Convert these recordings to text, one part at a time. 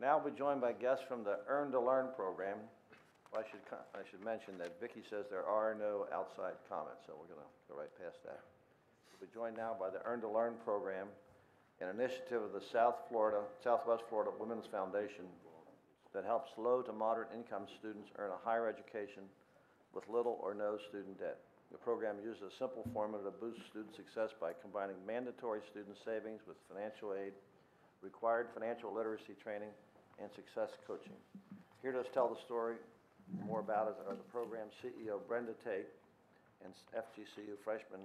Now we're joined by guests from the Earn to Learn program. Well, I should mention that Vicki says there are no outside comments, so we're going to go right past that. We're joined now by the Earn to Learn program, an initiative of the Southwest Florida Women's Foundation that helps low to moderate income students earn a higher education with little or no student debt. The program uses a simple formula to boost student success by combining mandatory student savings with financial aid, required financial literacy training, and success coaching. Here to tell the story more about it are the program CEO Brenda Tate and FGCU freshman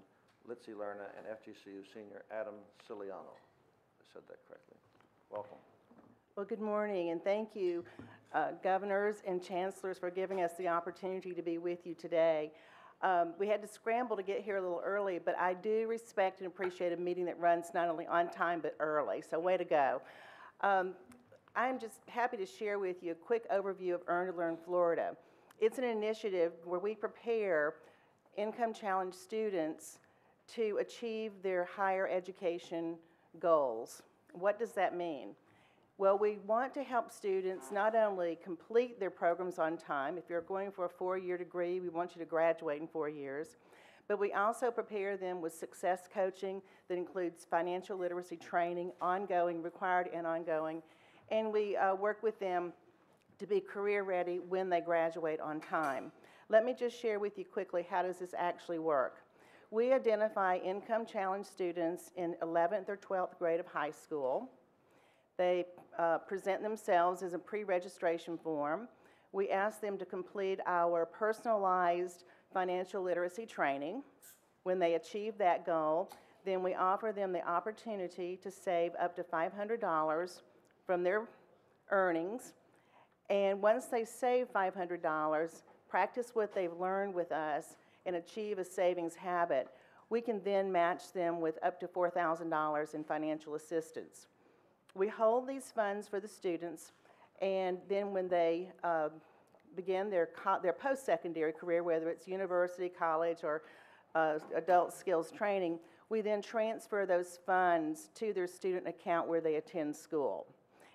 Litzy Lerna and FGCU senior Adam Scigliano. I said that correctly. Welcome. Well, good morning, and thank you, governors and chancellors, for giving us the opportunity to be with you today. We had to scramble to get here a little early, but I do respect and appreciate a meeting that runs not only on time but early, so way to go. I'm just happy to share with you a quick overview of Earn to Learn Florida. It's an initiative where we prepare income-challenged students to achieve their higher education goals. What does that mean? Well, we want to help students not only complete their programs on time. If you're going for a 4-year degree, we want you to graduate in 4 years. But we also prepare them with success coaching that includes financial literacy training, ongoing, required and ongoing. And we work with them to be career ready when they graduate on time. Let me just share with you quickly, how does this actually work? We identify income-challenged students in 11th or 12th grade of high school. They present themselves as a pre-registration form. We ask them to complete our personalized financial literacy training. When they achieve that goal, then we offer them the opportunity to save up to $500 from their earnings. And once they save $500, practice what they've learned with us, and achieve a savings habit, we can then match them with up to $4,000 in financial assistance. We hold these funds for the students, and then when they begin their post-secondary career, whether it's university, college, or adult skills training, we then transfer those funds to their student account where they attend school.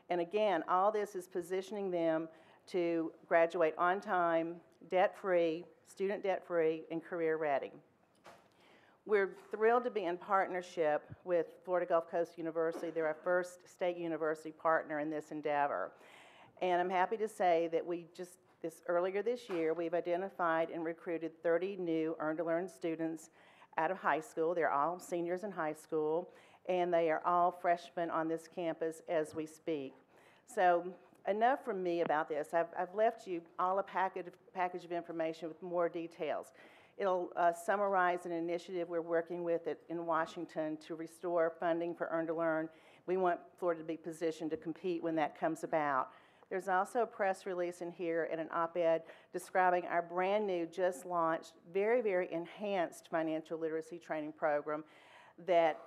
And again, all this is positioning them to graduate on time, debt-free, student debt-free, and career-ready. We're thrilled to be in partnership with Florida Gulf Coast University. They're our first state university partner in this endeavor. And I'm happy to say that earlier this year, we've identified and recruited 30 new Earn to Learn students out of high school. They're all seniors in high school, and they are all freshmen on this campus as we speak. So enough from me about this. I've left you all a package of information with more details. It'll summarize an initiative we're working with in Washington to restore funding for Earn to Learn. We want Florida to be positioned to compete when that comes about. There's also a press release in here and an op-ed describing our brand new, just launched, very, very enhanced financial literacy training program that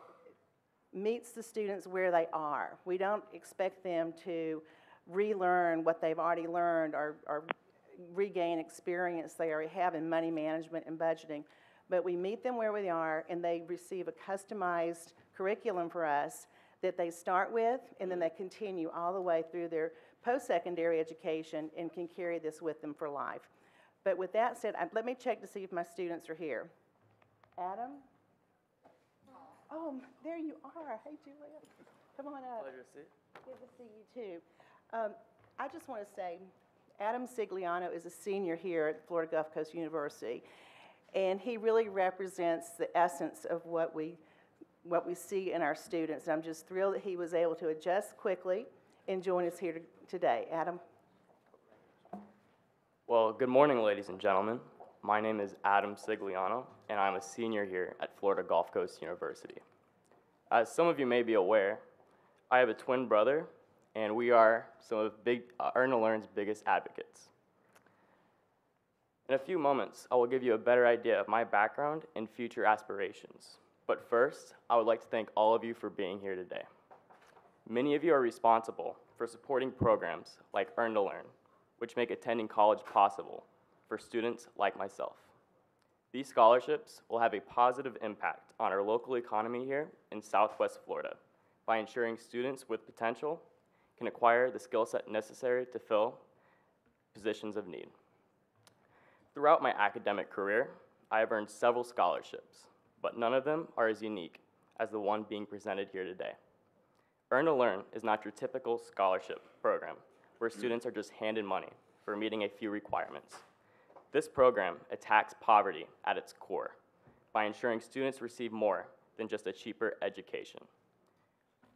meets the students where they are. We don't expect them to relearn what they've already learned or regain experience they already have in money management and budgeting, but we meet them where they are, and they receive a customized curriculum for us that they start with, and then they continue all the way through their post-secondary education and can carry this with them for life. But with that said, let me check to see if my students are here. Adam? Oh, there you are. Hey, Julia. Come on up. Pleasure to see you. Good to see you, too. I just want to say, Adam Scigliano is a senior here at Florida Gulf Coast University, and he really represents the essence of what we see in our students. I'm just thrilled that he was able to adjust quickly and join us here today. Adam? Well, good morning, ladies and gentlemen. My name is Adam Scigliano, and I'm a senior here at Florida Gulf Coast University. As some of you may be aware, I have a twin brother, and we are some of Earn to Learn's biggest advocates. In a few moments, I will give you a better idea of my background and future aspirations. But first, I would like to thank all of you for being here today. Many of you are responsible for supporting programs like Earn to Learn, which make attending college possible for students like myself. These scholarships will have a positive impact on our local economy here in Southwest Florida by ensuring students with potential can acquire the skill set necessary to fill positions of need. Throughout my academic career, I have earned several scholarships, but none of them are as unique as the one being presented here today. Earn to Learn is not your typical scholarship program where students are just handed money for meeting a few requirements. This program attacks poverty at its core by ensuring students receive more than just a cheaper education.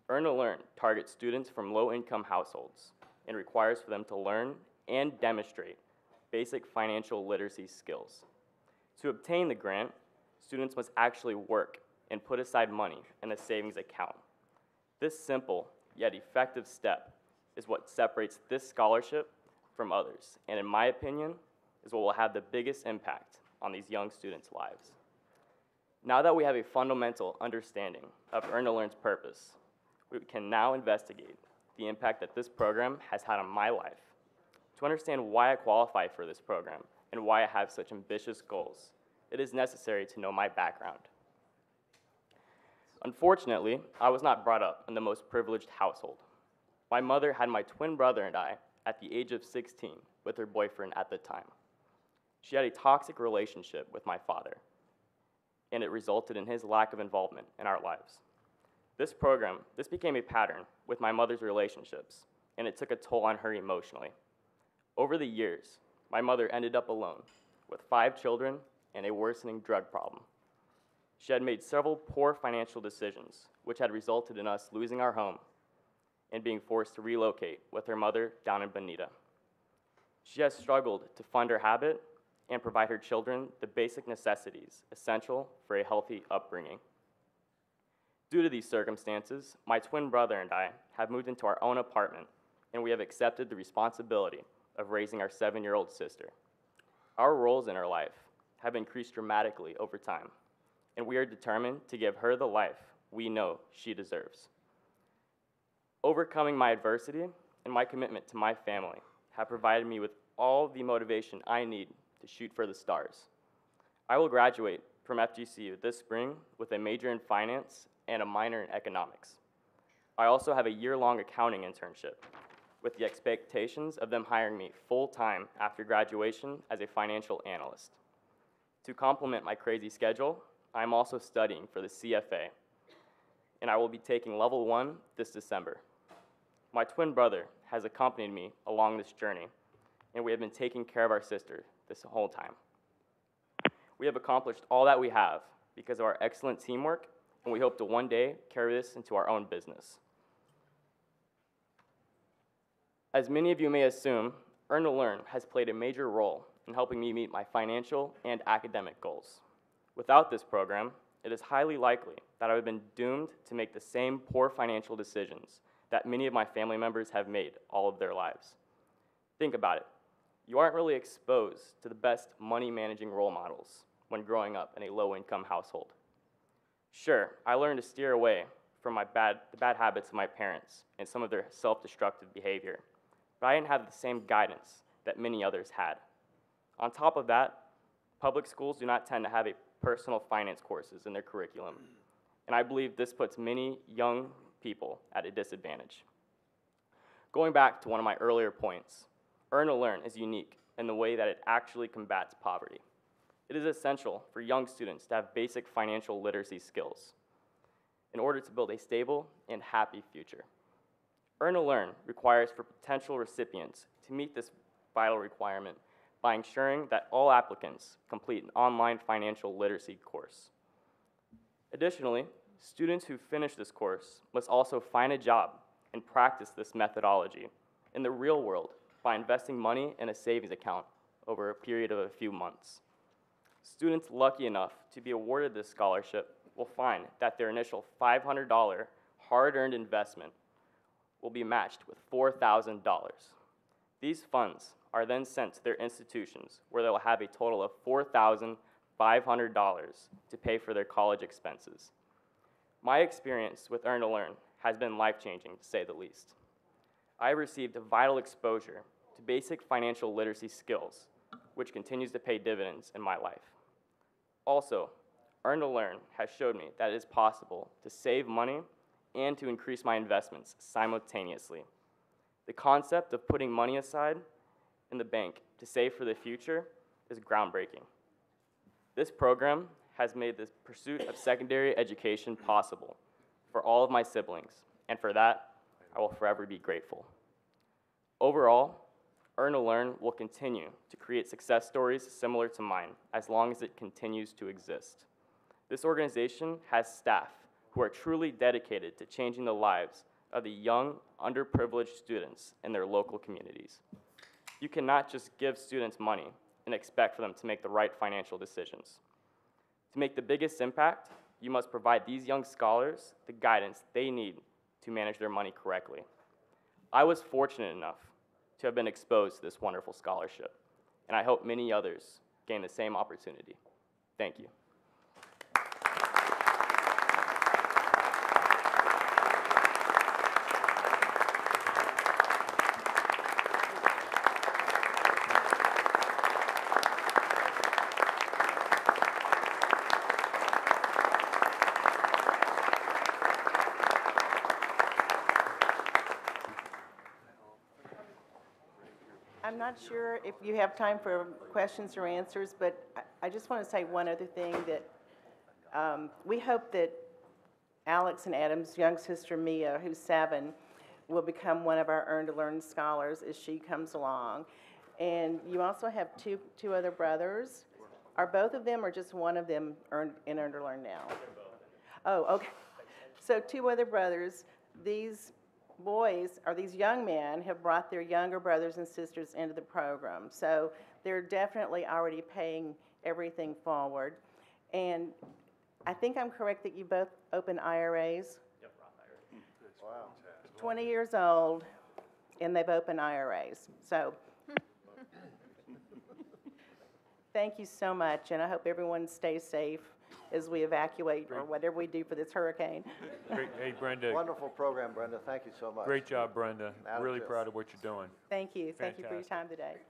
Earn to Learn targets students from low-income households and requires for them to learn and demonstrate basic financial literacy skills. To obtain the grant, students must actually work and put aside money in a savings account. This simple yet effective step is what separates this scholarship from others, and in my opinion, is what will have the biggest impact on these young students' lives. Now that we have a fundamental understanding of Earn to Learn's purpose, we can now investigate the impact that this program has had on my life. To understand why I qualify for this program and why I have such ambitious goals, it is necessary to know my background. Unfortunately, I was not brought up in the most privileged household. My mother had my twin brother and I at the age of 16 with her boyfriend at the time. She had a toxic relationship with my father, and it resulted in his lack of involvement in our lives. This became a pattern with my mother's relationships, and it took a toll on her emotionally. Over the years, my mother ended up alone with 5 children and a worsening drug problem. She had made several poor financial decisions, which had resulted in us losing our home and being forced to relocate with her mother down in Bonita. She has struggled to fund her habit and provide her children the basic necessities essential for a healthy upbringing. Due to these circumstances, my twin brother and I have moved into our own apartment, and we have accepted the responsibility of raising our 7-year-old sister. Our roles in her life have increased dramatically over time, and we are determined to give her the life we know she deserves. Overcoming my adversity and my commitment to my family have provided me with all the motivation I need to shoot for the stars. I will graduate from FGCU this spring with a major in finance and a minor in economics. I also have a year-long accounting internship with the expectations of them hiring me full-time after graduation as a financial analyst. To complement my crazy schedule, I am also studying for the CFA, and I will be taking level 1 this December. My twin brother has accompanied me along this journey, and we have been taking care of our sister this whole time. We have accomplished all that we have because of our excellent teamwork, and we hope to one day carry this into our own business. As many of you may assume, Earn to Learn has played a major role in helping me meet my financial and academic goals. Without this program, it is highly likely that I would have been doomed to make the same poor financial decisions that many of my family members have made all of their lives. Think about it. You aren't really exposed to the best money-managing role models when growing up in a low-income household. Sure, I learned to steer away from the bad habits of my parents and some of their self-destructive behavior, but I didn't have the same guidance that many others had. On top of that, public schools do not tend to have personal finance courses in their curriculum, and I believe this puts many young people at a disadvantage. Going back to one of my earlier points, Earn to Learn is unique in the way that it actually combats poverty. It is essential for young students to have basic financial literacy skills in order to build a stable and happy future. Earn to Learn requires for potential recipients to meet this vital requirement by ensuring that all applicants complete an online financial literacy course. Additionally, students who finish this course must also find a job and practice this methodology in the real world by investing money in a savings account over a period of a few months. Students lucky enough to be awarded this scholarship will find that their initial $500 hard-earned investment will be matched with $4,000. These funds are then sent to their institutions where they will have a total of $4,500 to pay for their college expenses. My experience with Earn to Learn has been life-changing, to say the least. I received a vital exposure to basic financial literacy skills, which continues to pay dividends in my life. Also, Earn to Learn has showed me that it is possible to save money and to increase my investments simultaneously. The concept of putting money aside in the bank to save for the future is groundbreaking. This program has made the pursuit of secondary education possible for all of my siblings, and for that, I will forever be grateful. Overall, Earn to Learn will continue to create success stories similar to mine as long as it continues to exist. This organization has staff who are truly dedicated to changing the lives of the young, underprivileged students in their local communities. You cannot just give students money and expect for them to make the right financial decisions. To make the biggest impact, you must provide these young scholars the guidance they need to manage their money correctly. I was fortunate enough to have been exposed to this wonderful scholarship, and I hope many others gain the same opportunity. Thank you. I'm not sure if you have time for questions or answers, but I just want to say one other thing that we hope that Alex and Adam's young sister Mia, who's 7, will become one of our Earn to Learn scholars as she comes along. And you also have two other brothers. Are both of them or just one of them Earn to Learn now? Oh, okay. So 2 other brothers. These boys, or these young men, have brought their younger brothers and sisters into the program. So they're definitely already paying everything forward. And I think I'm correct that you both open IRAs? Yep, Roth IRA. Wow. 20 years old, and they've opened IRAs. So thank you so much, and I hope everyone stays safe as we evacuate or whatever we do for this hurricane. Great. Hey, Brenda, Wonderful program, Brenda. Thank you so much. great job, Brenda. Adam Really too. proud of what you're doing. Thank you. Thank you for your Fantastic. time today.